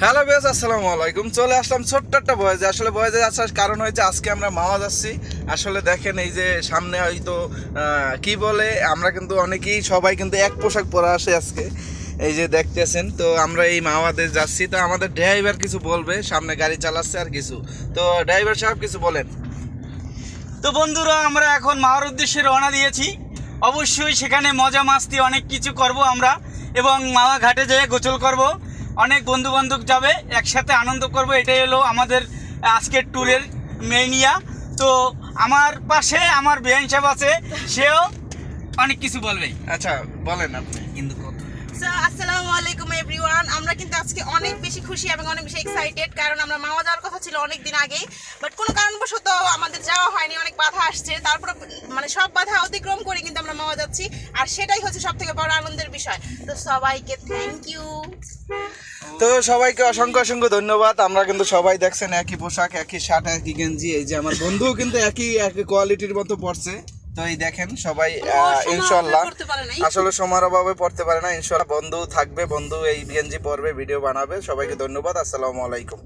Hello বেশ, আসসালামু আলাইকুম। চলে আসলাম ছোট্ট একটা বয়েজে। আসলে বয়েজে আসার কারণ হয়েছে আজকে আমরা মাওয়া যাচ্ছি। আসলে দেখেন এই যে সামনে হয়তো কি বলে, আমরা কিন্তু অনেকেই সবাই কিন্তু এক পোশাক পরে আসে আজকে, এই যে দেখতেছেন। তো আমরা এই মাওয়াতে যাচ্ছি, তো আমাদের ড্রাইভার কিছু বলবে, সামনে গাড়ি চালাচ্ছে আর কিছু। তো ড্রাইভার সাহেব কিছু বলেন। তো বন্ধুরা, আমরা এখন মাওয়ার উদ্দেশ্যে রওনা দিয়েছি। অবশ্যই সেখানে মজা মাস্তি অনেক কিছু করব আমরা, এবং মাওয়া ঘাটে যেয়ে গোসল করব, অনেক বন্ধু বান্ধব যাবে, একসাথে আনন্দ করব। এটাই হলো আমাদের আজকের ট্যুরের মেইনিয়া। তো আমার পাশে আমার বেআইন সাহেব আছে, সেও অনেক কিছু বলবে। আচ্ছা বলেন আপনি কিন্তু। আসসালামু আলাইকুম এভরিওয়ান। আমরা কিন্তু আজকে অনেক বেশি খুশি এবং অনেক বেশি এক্সাইটেড, কারণ আমরা মাওয়া যাওয়ার কথা ছিল অনেক দিন আগেই, বাট কোনো কারণবশত আমাদের যাওয়া হয়নি, অনেক বাধা আসছে। তারপর মানে সব বাধা অতিক্রম করে কিন্তু আমরা মাওয়া যাচ্ছি, আর সেটাই হচ্ছে সব থেকে বড় আনন্দের বিষয়। তো সবাইকে থ্যাংক ইউ। তো সবাইকে অসংখ্য অসংখ্য ধন্যবাদ। আমরা কিন্তু সবাই দেখছেন একই পোশাক, একই শার্ট, একই গেঞ্জি। এই যে আমার বন্ধুও কিন্তু একই একই কোয়ালিটির মতো পড়ছে। তো এই দেখেন সবাই ইনশাল্লাহ, আসলে সময়ের অভাবে পড়তে পারে না। ইনশাল্লাহ বন্ধু থাকবে, বন্ধু এই গেঞ্জি পরবে, ভিডিও বানাবে। সবাইকে ধন্যবাদ। আসসালামু আলাইকুম।